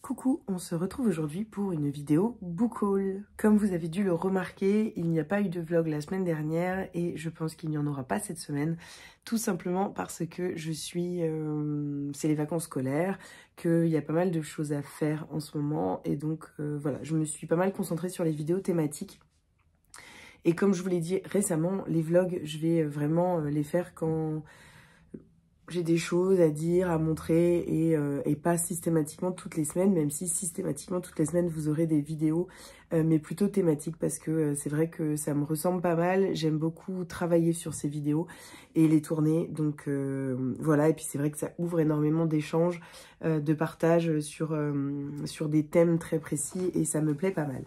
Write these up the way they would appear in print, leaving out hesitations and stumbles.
Coucou, on se retrouve aujourd'hui pour une vidéo book haul. Comme vous avez dû le remarquer, il n'y a pas eu de vlog la semaine dernière et je pense qu'il n'y en aura pas cette semaine. Tout simplement parce que c'est les vacances scolaires, qu'il y a pas mal de choses à faire en ce moment et donc voilà, je me suis pas mal concentrée sur les vidéos thématiques. Et comme je vous l'ai dit récemment, les vlogs, je vais vraiment les faire quand j'ai des choses à dire, à montrer et pas systématiquement toutes les semaines, même si systématiquement toutes les semaines vous aurez des vidéos, mais plutôt thématiques parce que c'est vrai que ça me ressemble pas mal. J'aime beaucoup travailler sur ces vidéos et les tourner, donc voilà. Et puis c'est vrai que ça ouvre énormément d'échanges, de partage sur des thèmes très précis et ça me plaît pas mal.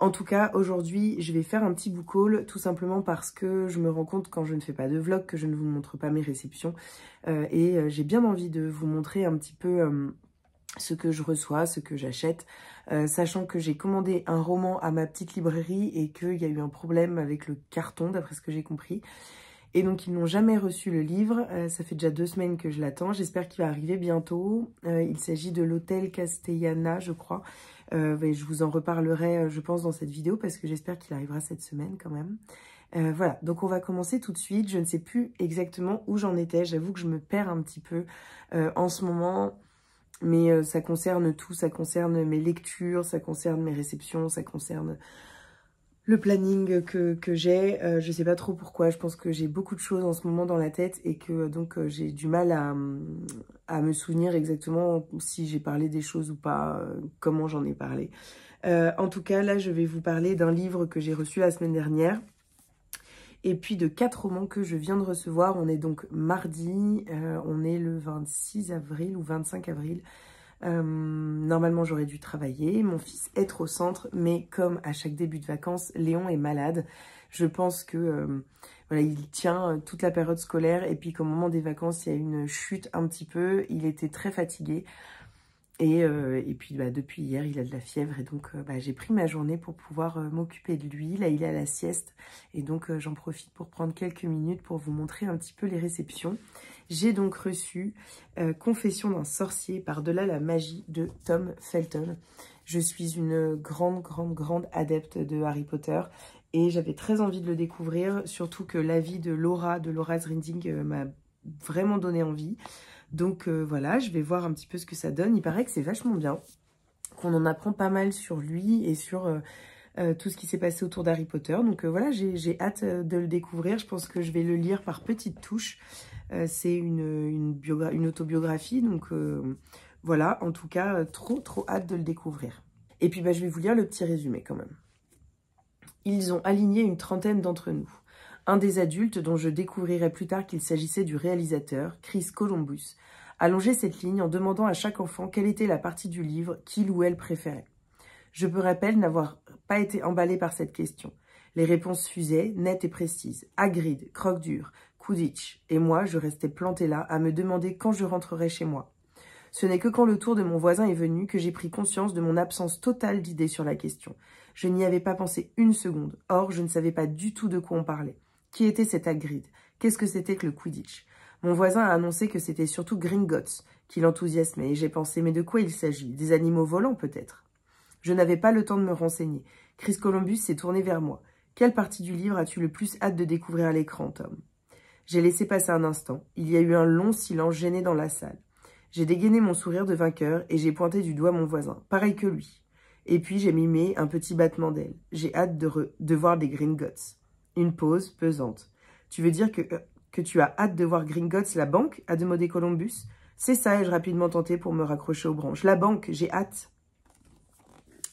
En tout cas, aujourd'hui, je vais faire un petit book haul, tout simplement parce que je me rends compte quand je ne fais pas de vlog que je ne vous montre pas mes réceptions. J'ai bien envie de vous montrer un petit peu ce que je reçois, ce que j'achète, sachant que j'ai commandé un roman à ma petite librairie et qu'il y a eu un problème avec le carton, d'après ce que j'ai compris. Et donc, ils n'ont jamais reçu le livre. Ça fait déjà 2 semaines que je l'attends. J'espère qu'il va arriver bientôt. Il s'agit de l'Hôtel Castellana, je crois. Je vous en reparlerai, je pense, dans cette vidéo parce que j'espère qu'il arrivera cette semaine quand même. Voilà, donc on va commencer tout de suite. Je ne sais plus exactement où j'en étais. J'avoue que je me perds un petit peu en ce moment. Mais ça concerne tout. Ça concerne mes lectures, ça concerne mes réceptions, ça concerne le planning que j'ai. Je sais pas trop pourquoi, je pense que j'ai beaucoup de choses en ce moment dans la tête et que donc j'ai du mal à me souvenir exactement si j'ai parlé des choses ou pas, comment j'en ai parlé. En tout cas, là, je vais vous parler d'un livre que j'ai reçu la semaine dernière et puis de 4 romans que je viens de recevoir. On est donc mardi, on est le 26 avril ou 25 avril. Normalement j'aurais dû travailler, mon fils être au centre, mais comme à chaque début de vacances, Léon est malade. Je pense que voilà, il tient toute la période scolaire et puis qu'au moment des vacances, il y a une chute un petit peu. Il était très fatigué et puis depuis hier, il a de la fièvre et donc j'ai pris ma journée pour pouvoir m'occuper de lui. Là, il est à la sieste et donc j'en profite pour prendre quelques minutes pour vous montrer un petit peu les réceptions. J'ai donc reçu Confession d'un sorcier par-delà la magie de Tom Felton. Je suis une grande adepte de Harry Potter et j'avais très envie de le découvrir, surtout que l'avis de Laura's Reading m'a vraiment donné envie. Donc voilà, je vais voir un petit peu ce que ça donne. Il paraît que c'est vachement bien, qu'on en apprend pas mal sur lui et sur tout ce qui s'est passé autour d'Harry Potter. Donc voilà, j'ai hâte de le découvrir. Je pense que je vais le lire par petites touches. C'est une autobiographie, donc voilà, en tout cas, trop hâte de le découvrir. Et puis je vais vous lire le petit résumé quand même. Ils ont aligné une trentaine d'entre nous. Un des adultes, dont je découvrirai plus tard qu'il s'agissait du réalisateur, Chris Columbus, a longé cette ligne en demandant à chaque enfant quelle était la partie du livre qu'il ou elle préférait. Je me rappelle n'avoir pas été emballée par cette question. Les réponses fusaient, nettes et précises. Hagrid, croque-dur, Quidditch. Et moi, je restais plantée là, à me demander quand je rentrerais chez moi. Ce n'est que quand le tour de mon voisin est venu que j'ai pris conscience de mon absence totale d'idées sur la question. Je n'y avais pas pensé une seconde. Or, je ne savais pas du tout de quoi on parlait. Qui était cet Hagrid? Qu'est-ce que c'était que le Quidditch? Mon voisin a annoncé que c'était surtout Gringotts qui l'enthousiasmait, et j'ai pensé, mais de quoi il s'agit? Des animaux volants, peut-être? Je n'avais pas le temps de me renseigner. Chris Columbus s'est tourné vers moi. Quelle partie du livre as-tu le plus hâte de découvrir à l'écran, Tom? J'ai laissé passer un instant. Il y a eu un long silence gêné dans la salle. J'ai dégainé mon sourire de vainqueur et j'ai pointé du doigt mon voisin, pareil que lui. Et puis j'ai mimé un petit battement d'ailes. J'ai hâte de voir des Gringotts. Une pause pesante. Tu veux dire que tu as hâte de voir Gringotts, la banque, a demandé Columbus. C'est ça, ai-je rapidement tenté pour me raccrocher aux branches. La banque, j'ai hâte.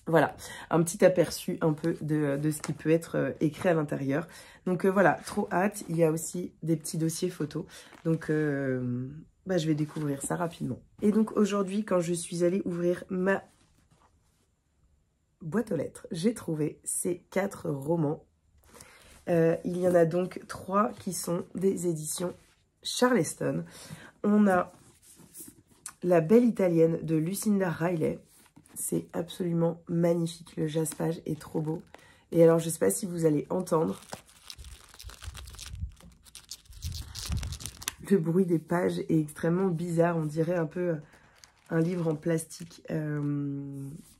Voilà, un petit aperçu un peu de ce qui peut être écrit à l'intérieur. Donc voilà, trop hâte. Il y a aussi des petits dossiers photos. Donc je vais découvrir ça rapidement. Et donc aujourd'hui, quand je suis allée ouvrir ma boîte aux lettres, j'ai trouvé ces 4 romans. Il y en a donc 3 qui sont des éditions Charleston. On a La Belle Italienne de Lucinda Riley. C'est absolument magnifique. Le jaspage est trop beau. Et alors, je ne sais pas si vous allez entendre le bruit des pages est extrêmement bizarre. On dirait un peu un livre en plastique.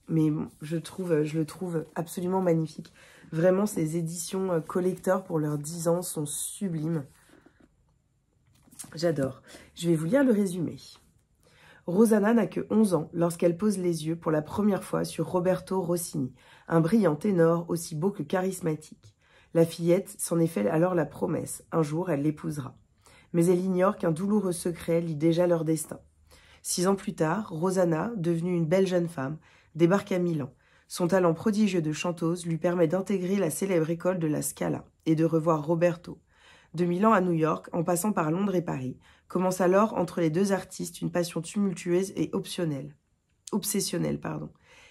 Mais bon, je le trouve absolument magnifique. Vraiment, ces éditions collector pour leurs 10 ans sont sublimes. J'adore. Je vais vous lire le résumé. Rosanna n'a que 11 ans lorsqu'elle pose les yeux pour la première fois sur Roberto Rossini, un brillant ténor aussi beau que charismatique. La fillette s'en est fait alors la promesse. Un jour, elle l'épousera. Mais elle ignore qu'un douloureux secret lie déjà leur destin. 6 ans plus tard, Rosanna, devenue une belle jeune femme, débarque à Milan. Son talent prodigieux de chanteuse lui permet d'intégrer la célèbre école de la Scala et de revoir Roberto. De Milan à New York, en passant par Londres et Paris, commence alors entre les deux artistes une passion tumultueuse et obsessionnelle.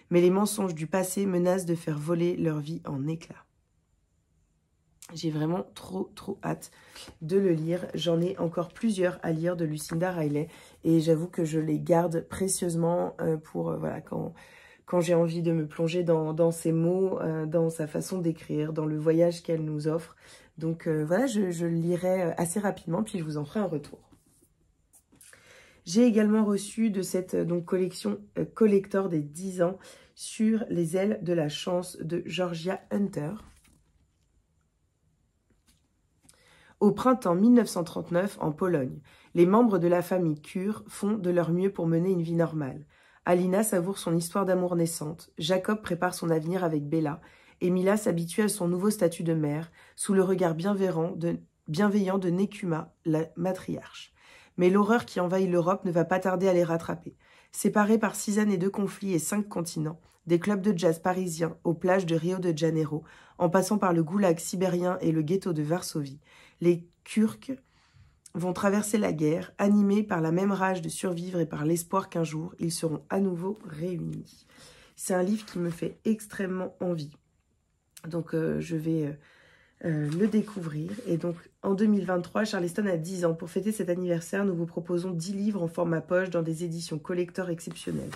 Mais les mensonges du passé menacent de faire voler leur vie en éclats. J'ai vraiment trop hâte de le lire. J'en ai encore plusieurs à lire de Lucinda Riley et j'avoue que je les garde précieusement pour voilà, quand j'ai envie de me plonger dans ses mots, dans sa façon d'écrire, dans le voyage qu'elle nous offre. Donc voilà, je le lirai assez rapidement, puis je vous en ferai un retour. J'ai également reçu de cette collection collector des 10 ans sur les ailes de la chance de Georgia Hunter. Au printemps 1939, en Pologne, les membres de la famille Kur font de leur mieux pour mener une vie normale. Alina savoure son histoire d'amour naissante, Jacob prépare son avenir avec Bella, et Mila s'habitue à son nouveau statut de mère, sous le regard bienveillant de Nekuma, la matriarche. Mais l'horreur qui envahit l'Europe ne va pas tarder à les rattraper. Séparés par 6 années de conflits et 5 continents, des clubs de jazz parisiens aux plages de Rio de Janeiro, en passant par le goulag sibérien et le ghetto de Varsovie, les Kurks vont traverser la guerre, animés par la même rage de survivre et par l'espoir qu'un jour, ils seront à nouveau réunis. C'est un livre qui me fait extrêmement envie. Donc, je vais le découvrir. Et donc, en 2023, Charleston a 10 ans. Pour fêter cet anniversaire, nous vous proposons 10 livres en format poche dans des éditions collector exceptionnelles.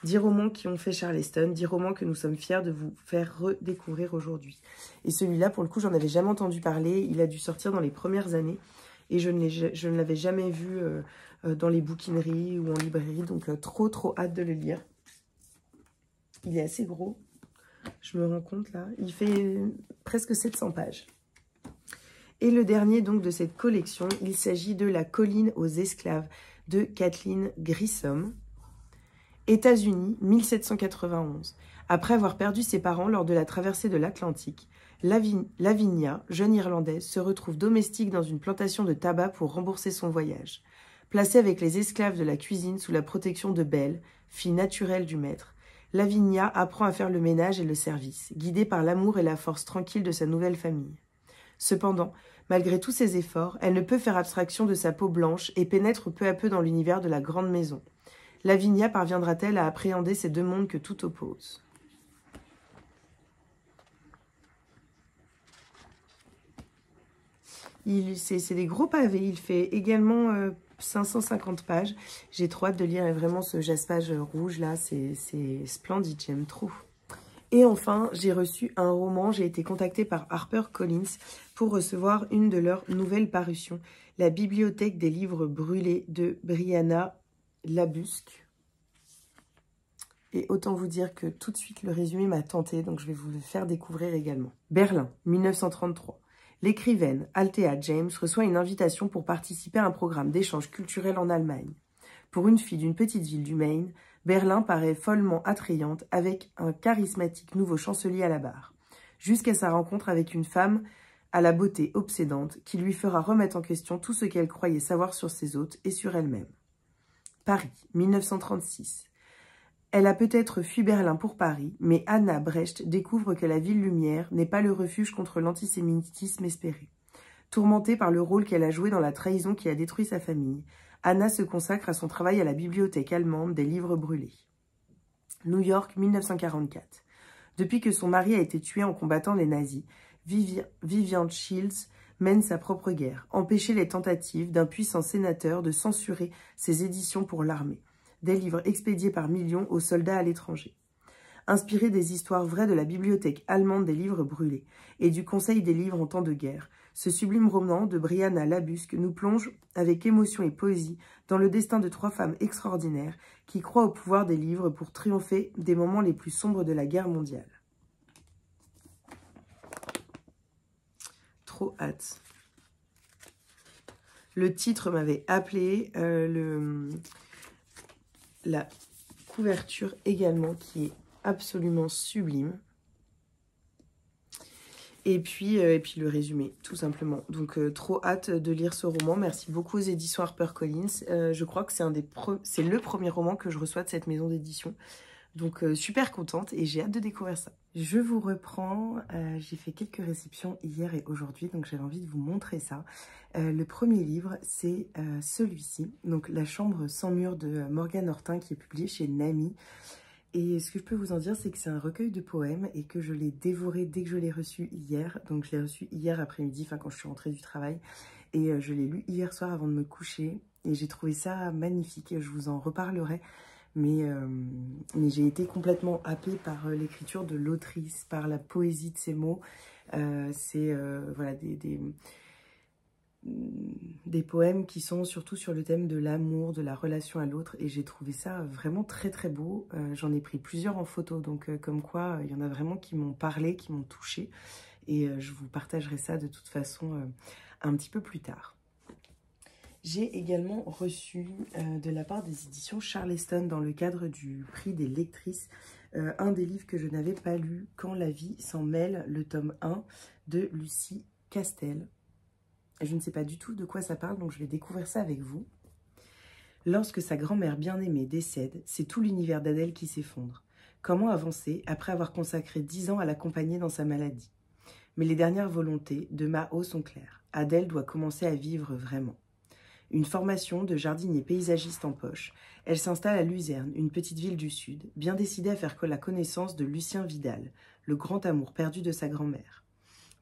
10 romans qui ont fait Charleston, 10 romans que nous sommes fiers de vous faire redécouvrir aujourd'hui. Et celui-là, pour le coup, j'en avais jamais entendu parler. Il a dû sortir dans les premières années. Et je ne l'avais jamais vu dans les bouquineries ou en librairie. Donc, trop hâte de le lire. Il est assez gros. Je me rends compte là. Il fait presque 700 pages. Et le dernier donc de cette collection, il s'agit de La colline aux esclaves de Kathleen Grissom. États-Unis, 1791. Après avoir perdu ses parents lors de la traversée de l'Atlantique, Lavinia, jeune Irlandaise, se retrouve domestique dans une plantation de tabac pour rembourser son voyage. Placée avec les esclaves de la cuisine sous la protection de Belle, fille naturelle du maître, Lavinia apprend à faire le ménage et le service, guidée par l'amour et la force tranquille de sa nouvelle famille. Cependant, malgré tous ses efforts, elle ne peut faire abstraction de sa peau blanche et pénètre peu à peu dans l'univers de la grande maison. Lavinia parviendra-t-elle à appréhender ces deux mondes que tout oppose? C'est des gros pavés. Il fait également 550 pages. J'ai trop hâte de lire vraiment ce jaspage rouge là. C'est splendide, j'aime trop. Et enfin, j'ai reçu un roman. J'ai été contactée par HarperCollins pour recevoir une de leurs nouvelles parutions. La bibliothèque des livres brûlés de Brianna Labusque. Et autant vous dire que tout de suite, le résumé m'a tenté, donc je vais vous le faire découvrir également. Berlin, 1933. L'écrivaine Althea James reçoit une invitation pour participer à un programme d'échange culturel en Allemagne. Pour une fille d'une petite ville du Maine, Berlin paraît follement attrayante avec un charismatique nouveau chancelier à la barre, jusqu'à sa rencontre avec une femme à la beauté obsédante qui lui fera remettre en question tout ce qu'elle croyait savoir sur ses hôtes et sur elle-même. Paris, 1936. Elle a peut-être fui Berlin pour Paris, mais Anna Brecht découvre que la ville-lumière n'est pas le refuge contre l'antisémitisme espéré. Tourmentée par le rôle qu'elle a joué dans la trahison qui a détruit sa famille, Anna se consacre à son travail à la bibliothèque allemande des livres brûlés. New York, 1944. Depuis que son mari a été tué en combattant les nazis, Vivian Shields mène sa propre guerre, empêcher les tentatives d'un puissant sénateur de censurer ses éditions pour l'armée. Des livres expédiés par millions aux soldats à l'étranger. inspiré des histoires vraies de la bibliothèque allemande des livres brûlés et du Conseil des livres en temps de guerre. Ce sublime roman de Brianna Labusque nous plonge avec émotion et poésie dans le destin de 3 femmes extraordinaires qui croient au pouvoir des livres pour triompher des moments les plus sombres de la guerre mondiale. Trop hâte. Le titre m'avait appelé, la couverture également qui est absolument sublime. Et puis le résumé, tout simplement. Donc, trop hâte de lire ce roman. Merci beaucoup aux éditions HarperCollins. Je crois que c'est le premier roman que je reçois de cette maison d'édition. Donc, super contente et j'ai hâte de découvrir ça. Je vous reprends. J'ai fait quelques réceptions hier et aujourd'hui, donc j'avais envie de vous montrer ça. Le premier livre, c'est celui-ci. Donc, La chambre sans mur de Morgane Hortin, qui est publié chez Nami. Et ce que je peux vous en dire, c'est que c'est un recueil de poèmes et que je l'ai dévoré dès que je l'ai reçu hier. Donc, je l'ai reçu hier après-midi, enfin quand je suis rentrée du travail. Et je l'ai lu hier soir avant de me coucher. Et j'ai trouvé ça magnifique. Je vous en reparlerai. Mais j'ai été complètement happée par l'écriture de l'autrice, par la poésie de ses mots. C'est voilà, des poèmes qui sont surtout sur le thème de l'amour, de la relation à l'autre, et j'ai trouvé ça vraiment très très beau. J'en ai pris plusieurs en photo, donc comme quoi il y en a vraiment qui m'ont parlé, qui m'ont touchée, et je vous partagerai ça de toute façon un petit peu plus tard. J'ai également reçu de la part des éditions Charleston, dans le cadre du prix des lectrices, un des livres que je n'avais pas lu, Quand la vie s'en mêle, le tome 1 de Lucie Castel. Je ne sais pas du tout de quoi ça parle, donc je vais découvrir ça avec vous. Lorsque sa grand-mère bien-aimée décède, c'est tout l'univers d'Adèle qui s'effondre. Comment avancer après avoir consacré 10 ans à l'accompagner dans sa maladie? Mais les dernières volontés de Mao sont claires. Adèle doit commencer à vivre vraiment. Une formation de jardinier paysagiste en poche, elle s'installe à Luzerne, une petite ville du Sud, bien décidée à faire la connaissance de Lucien Vidal, le grand amour perdu de sa grand-mère.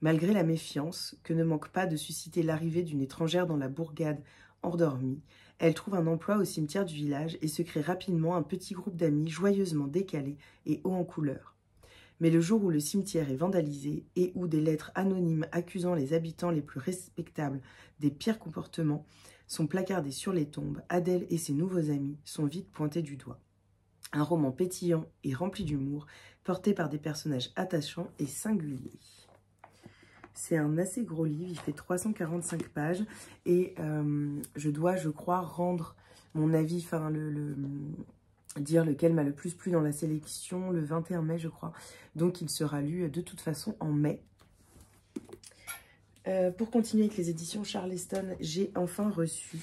Malgré la méfiance que ne manque pas de susciter l'arrivée d'une étrangère dans la bourgade endormie, elle trouve un emploi au cimetière du village et se crée rapidement un petit groupe d'amis joyeusement décalés et haut en couleur. Mais le jour où le cimetière est vandalisé et où des lettres anonymes accusant les habitants les plus respectables des pires comportements sont placardées sur les tombes, Adèle et ses nouveaux amis sont vite pointés du doigt. Un roman pétillant et rempli d'humour, porté par des personnages attachants et singuliers. C'est un assez gros livre, il fait 345 pages et je dois, je crois, rendre mon avis, enfin dire lequel m'a le plus plu dans la sélection le 21 mai, je crois. Donc il sera lu de toute façon en mai. Pour continuer avec les éditions Charleston, j'ai enfin reçu,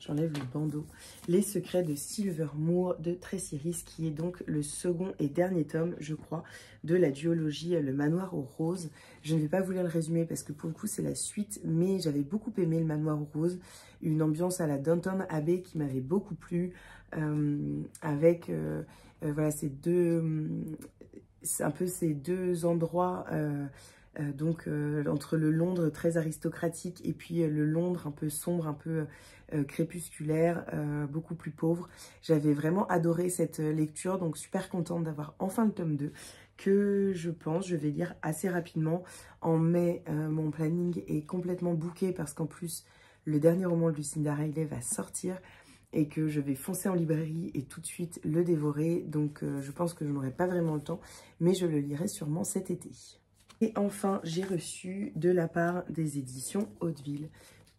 j'enlève le bandeau, Les secrets de Silvermoor de Tracy Rees, qui est donc le second et dernier tome, je crois, de la duologie Le Manoir aux Roses. Je ne vais pas vous lire le résumé parce que pour le coup c'est la suite, mais j'avais beaucoup aimé Le Manoir aux Roses, une ambiance à la Downton Abbey qui m'avait beaucoup plu, avec voilà un peu ces deux endroits, entre le Londres très aristocratique et puis le Londres un peu sombre, un peu crépusculaire, beaucoup plus pauvre. J'avais vraiment adoré cette lecture, donc super contente d'avoir enfin le tome 2, que je pense je vais lire assez rapidement. En mai, mon planning est complètement booké parce qu'en plus, le dernier roman de Lucinda Riley va sortir et que je vais foncer en librairie et tout de suite le dévorer. Donc je pense que je n'aurai pas vraiment le temps, mais je le lirai sûrement cet été. Et enfin, j'ai reçu de la part des éditions Hauteville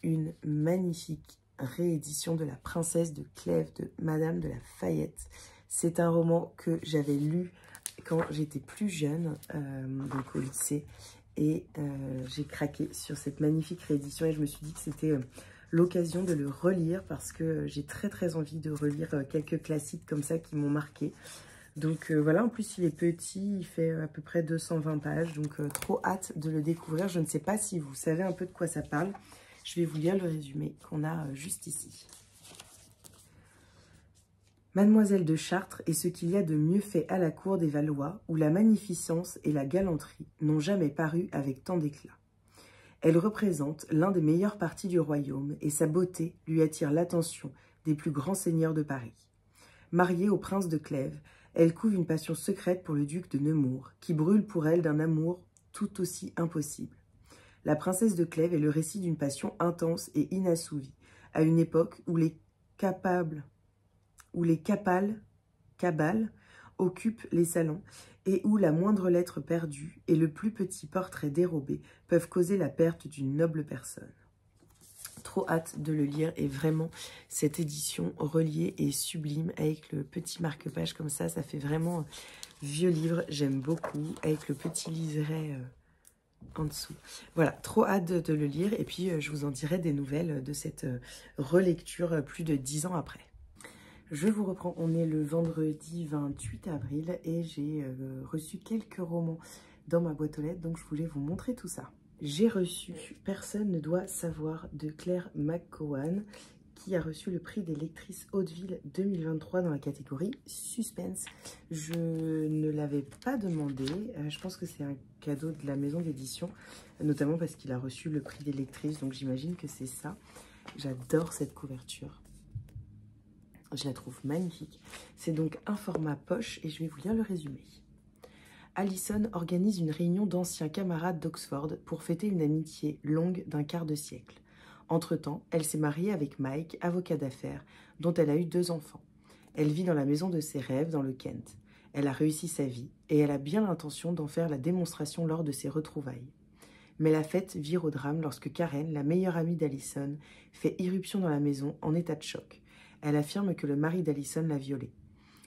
une magnifique réédition de La Princesse de Clèves de Madame de la Fayette. C'est un roman que j'avais lu quand j'étais plus jeune, donc au lycée, et j'ai craqué sur cette magnifique réédition et je me suis dit que c'était l'occasion de le relire parce que j'ai très envie de relire quelques classiques comme ça qui m'ont marqué. Donc voilà, en plus il est petit, il fait à peu près 220 pages, donc trop hâte de le découvrir. Je ne sais pas si vous savez un peu de quoi ça parle. Je vais vous lire le résumé qu'on a juste ici. Mademoiselle de Chartres est ce qu'il y a de mieux fait à la cour des Valois, où la magnificence et la galanterie n'ont jamais paru avec tant d'éclat. Elle représente l'un des meilleurs partis du royaume et sa beauté lui attire l'attention des plus grands seigneurs de Paris. Mariée au prince de Clèves, Elle couve une passion secrète pour le duc de Nemours, qui brûle pour elle d'un amour tout aussi impossible. La princesse de Clèves est le récit d'une passion intense et inassouvie, à une époque où les cabales occupent les salons et où la moindre lettre perdue et le plus petit portrait dérobé peuvent causer la perte d'une noble personne. Trop hâte de le lire et vraiment cette édition reliée est sublime avec le petit marque-page comme ça fait vraiment vieux livre, j'aime beaucoup, avec le petit liseré en dessous. Voilà, trop hâte de le lire et puis je vous en dirai des nouvelles de cette relecture plus de 10 ans après. Je vous reprends, on est le vendredi 28 avril et j'ai reçu quelques romans dans ma boîte aux lettres, donc je voulais vous montrer tout ça. J'ai reçu Personne ne doit savoir de Claire McKeown, qui a reçu le prix des lectrices Hauteville 2023 dans la catégorie Suspense. Je ne l'avais pas demandé, je pense que c'est un cadeau de la maison d'édition, notamment parce qu'il a reçu le prix des lectrices, donc j'imagine que c'est ça. J'adore cette couverture. Je la trouve magnifique. C'est donc un format poche et je vais vous lire le résumé. Allison organise une réunion d'anciens camarades d'Oxford pour fêter une amitié longue d'un quart de siècle. Entre-temps, elle s'est mariée avec Mike, avocat d'affaires, dont elle a eu 2 enfants. Elle vit dans la maison de ses rêves dans le Kent. Elle a réussi sa vie et elle a bien l'intention d'en faire la démonstration lors de ses retrouvailles. Mais la fête vire au drame lorsque Karen, la meilleure amie d'Allison, fait irruption dans la maison en état de choc. Elle affirme que le mari d'Allison l'a violée.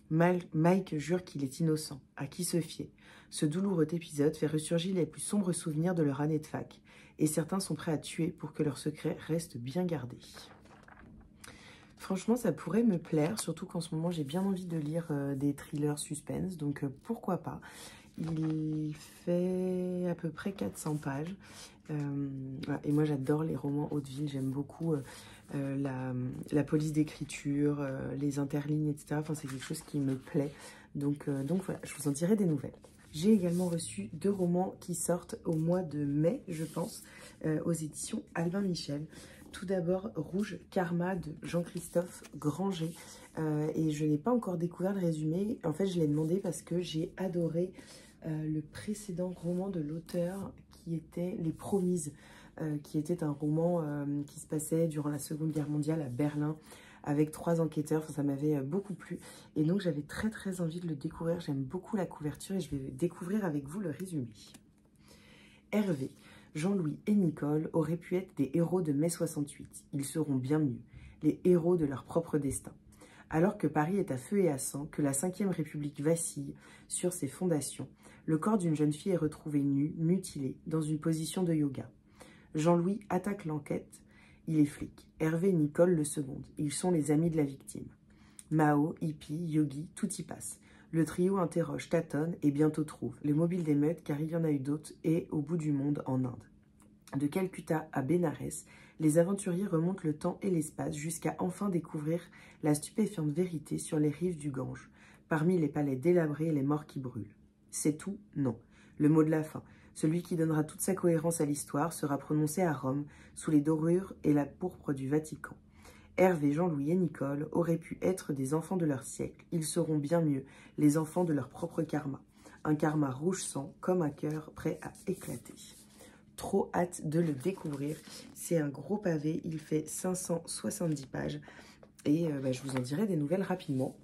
Mike jure qu'il est innocent, à qui se fier. Ce douloureux épisode fait ressurgir les plus sombres souvenirs de leur année de fac, et certains sont prêts à tuer pour que leur secret reste bien gardé. Franchement, ça pourrait me plaire, surtout qu'en ce moment, j'ai bien envie de lire des thrillers suspense, donc pourquoi pas. Il fait à peu près 400 pages. Voilà. Et moi, j'adore les romans Hauteville, j'aime beaucoup la police d'écriture, les interlignes, etc. Enfin, c'est quelque chose qui me plaît. Donc voilà, je vous en dirai des nouvelles. J'ai également reçu 2 romans qui sortent au mois de mai, je pense, aux éditions Albin Michel. Tout d'abord, Rouge Karma de Jean-Christophe Granger. Et je n'ai pas encore découvert le résumé. En fait, je l'ai demandé parce que j'ai adoré le précédent roman de l'auteur qui était Les Promises, qui était un roman qui se passait durant la Seconde Guerre mondiale à Berlin, avec 3 enquêteurs. Enfin, ça m'avait beaucoup plu. Et donc, j'avais très envie de le découvrir. J'aime beaucoup la couverture et je vais découvrir avec vous le résumé. Hervé, Jean-Louis et Nicole auraient pu être des héros de mai 68. Ils seront bien mieux, les héros de leur propre destin. Alors que Paris est à feu et à sang, que la Ve République vacille sur ses fondations, le corps d'une jeune fille est retrouvé nu, mutilé, dans une position de yoga. Jean-Louis attaque l'enquête. Il est flic. Hervé et Nicole le secondent. Ils sont les amis de la victime. Mao, hippie, yogi, tout y passe. Le trio interroge, tâtonne et bientôt trouve les mobiles d'émeute, car il y en a eu d'autres, et au bout du monde, en Inde. De Calcutta à Bénarès, les aventuriers remontent le temps et l'espace jusqu'à enfin découvrir la stupéfiante vérité sur les rives du Gange, parmi les palais délabrés et les morts qui brûlent. C'est tout? Non. Le mot de la fin, celui qui donnera toute sa cohérence à l'histoire, sera prononcé à Rome, sous les dorures et la pourpre du Vatican. Hervé, Jean-Louis et Nicole auraient pu être des enfants de leur siècle. Ils seront bien mieux, les enfants de leur propre karma. Un karma rouge sang, comme un cœur prêt à éclater. Trop hâte de le découvrir. C'est un gros pavé, il fait 570 pages. Et je vous en dirai des nouvelles rapidement.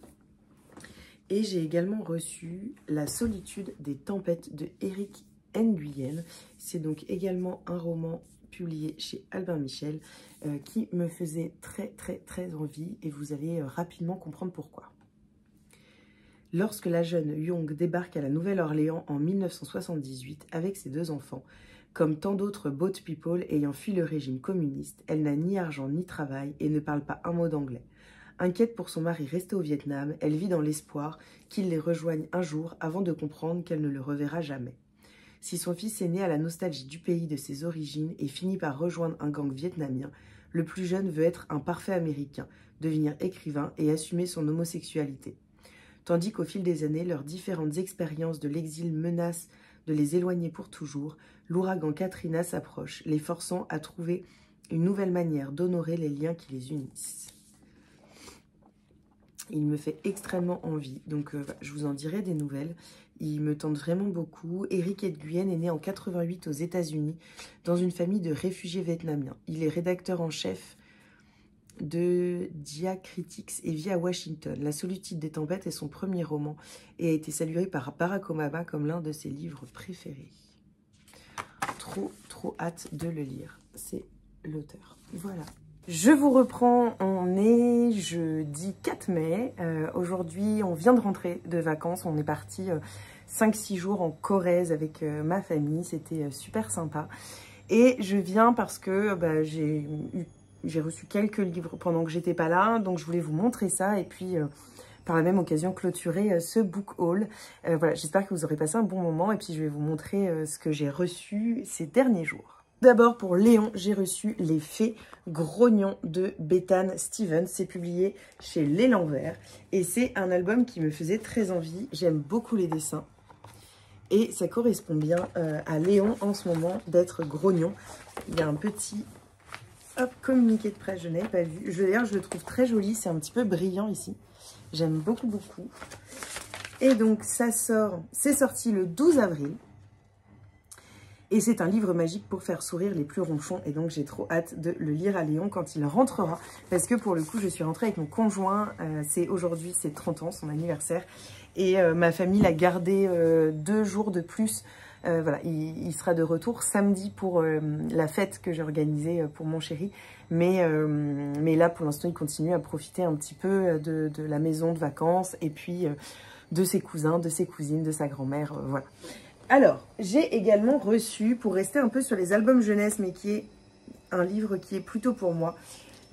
Et j'ai également reçu La solitude des tempêtes de Éric Nguyen. C'est donc également un roman publié chez Albin Michel qui me faisait très envie et vous allez rapidement comprendre pourquoi. Lorsque la jeune Young débarque à la Nouvelle-Orléans en 1978 avec ses 2 enfants, comme tant d'autres boat people ayant fui le régime communiste, elle n'a ni argent ni travail et ne parle pas un mot d'anglais. Inquiète pour son mari resté au Vietnam, elle vit dans l'espoir qu'il les rejoigne un jour avant de comprendre qu'elle ne le reverra jamais. Si son fils est né à la nostalgie du pays de ses origines et finit par rejoindre un gang vietnamien, le plus jeune veut être un parfait américain, devenir écrivain et assumer son homosexualité. Tandis qu'au fil des années, leurs différentes expériences de l'exil menacent de les éloigner pour toujours, l'ouragan Katrina s'approche, les forçant à trouver une nouvelle manière d'honorer les liens qui les unissent. Il me fait extrêmement envie, donc je vous en dirai des nouvelles. Il me tente vraiment beaucoup. Éric Nguyen est né en 88 aux États-Unis, dans une famille de réfugiés vietnamiens. Il est rédacteur en chef de Diacritics et vit à Washington. La solitude des tempêtes est son premier roman et a été salué par Barack Obama comme l'un de ses livres préférés. Trop hâte de le lire. C'est l'auteur. Voilà. Je vous reprends, on est jeudi 4 mai. Aujourd'hui, on vient de rentrer de vacances. On est parti 5-6 jours en Corrèze avec ma famille. C'était super sympa. Et je viens parce que j'ai reçu quelques livres pendant que j'étais pas là. Donc, je voulais vous montrer ça. Et puis, par la même occasion, clôturer ce book haul. Voilà, j'espère que vous aurez passé un bon moment. Et puis, je vais vous montrer ce que j'ai reçu ces derniers jours. D'abord, pour Léon, j'ai reçu Les Fées Grognons de Bethane Stevens. C'est publié chez L'Élan Vert. Et c'est un album qui me faisait très envie. J'aime beaucoup les dessins. Et ça correspond bien à Léon en ce moment d'être grognon. Il y a un petit communiqué de presse, je n'avais pas vu. D'ailleurs, je le trouve très joli. C'est un petit peu brillant ici. J'aime beaucoup, beaucoup. Et donc, ça sort. C'est sorti le 12 avril. Et c'est un livre magique pour faire sourire les plus ronchons. Et donc, j'ai trop hâte de le lire à Léon quand il rentrera. Parce que pour le coup, je suis rentrée avec mon conjoint. C'est aujourd'hui, c'est 30 ans, son anniversaire. Et ma famille l'a gardé 2 jours de plus. Voilà, il sera de retour samedi pour la fête que j'ai organisée pour mon chéri. Mais là, pour l'instant, il continue à profiter un petit peu de la maison de vacances. Et puis de ses cousins, de ses cousines, de sa grand-mère. Voilà. Alors, j'ai également reçu, pour rester un peu sur les albums jeunesse, mais qui est un livre qui est plutôt pour moi,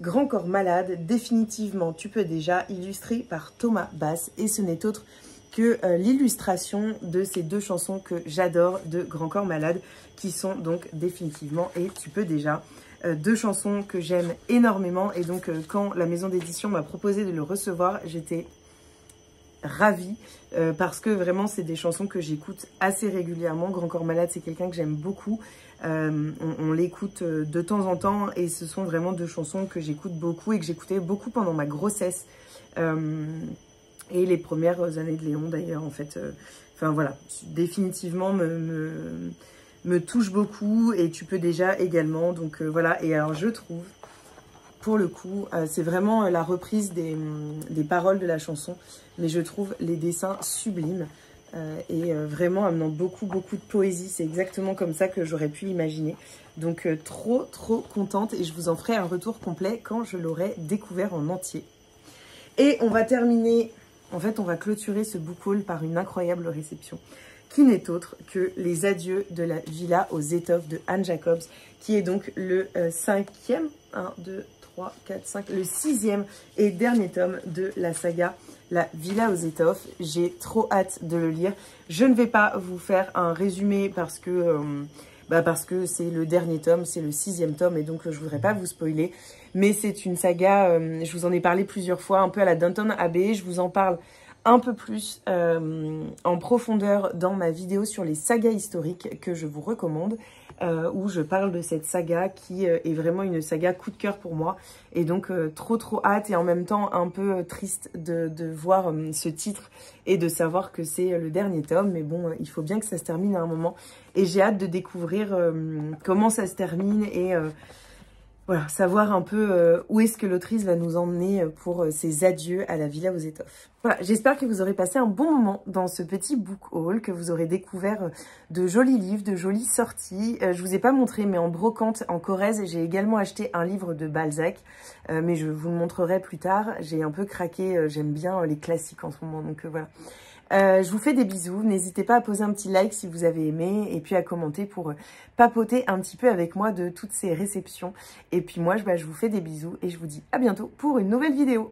Grand Corps Malade, définitivement tu peux déjà, illustré par Thomas Bass. Et ce n'est autre que l'illustration de ces 2 chansons que j'adore de Grand Corps Malade, qui sont donc définitivement et tu peux déjà. 2 chansons que j'aime énormément. Et donc, quand la maison d'édition m'a proposé de le recevoir, j'étais ravie parce que vraiment c'est des chansons que j'écoute assez régulièrement. Grand Corps Malade, c'est quelqu'un que j'aime beaucoup. On l'écoute de temps en temps et ce sont vraiment 2 chansons que j'écoute beaucoup et que j'écoutais beaucoup pendant ma grossesse et les premières années de Léon d'ailleurs en fait. Enfin voilà, définitivement me touche beaucoup et tu peux déjà également. Donc voilà, et alors je trouve pour le coup, c'est vraiment la reprise des paroles de la chanson, mais je trouve les dessins sublimes et vraiment amenant beaucoup de poésie. C'est exactement comme ça que j'aurais pu imaginer. Donc trop contente et je vous en ferai un retour complet quand je l'aurai découvert en entier. Et on va terminer, en fait on va clôturer ce book haul par une incroyable réception qui n'est autre que Les Adieux de la Villa aux Étoffes de Anne Jacobs, qui est donc le 5e, 1, 2, 3, 4, 5, le 6e et dernier tome de la saga La Villa aux Étoffes. J'ai trop hâte de le lire. Je ne vais pas vous faire un résumé parce que c'est le dernier tome, c'est le 6e tome et donc je voudrais pas vous spoiler. Mais c'est une saga, je vous en ai parlé plusieurs fois, un peu à la Downton Abbey. Je vous en parle un peu plus en profondeur dans ma vidéo sur les sagas historiques que je vous recommande, où je parle de cette saga qui est vraiment une saga coup de cœur pour moi. Et donc trop hâte et en même temps un peu triste de voir ce titre et de savoir que c'est le dernier tome. Mais bon, il faut bien que ça se termine à un moment. Et j'ai hâte de découvrir comment ça se termine et voilà, savoir un peu où est-ce que l'autrice va nous emmener pour ses adieux à la Villa aux Étoffes. Voilà, j'espère que vous aurez passé un bon moment dans ce petit book haul, que vous aurez découvert de jolis livres, de jolies sorties. Je vous ai pas montré, mais en brocante en Corrèze, j'ai également acheté un livre de Balzac, mais je vous le montrerai plus tard. J'ai un peu craqué, j'aime bien les classiques en ce moment, donc voilà. Je vous fais des bisous, n'hésitez pas à poser un petit like si vous avez aimé et puis à commenter pour papoter un petit peu avec moi de toutes ces réceptions. Et puis moi, je vous fais des bisous et je vous dis à bientôt pour une nouvelle vidéo.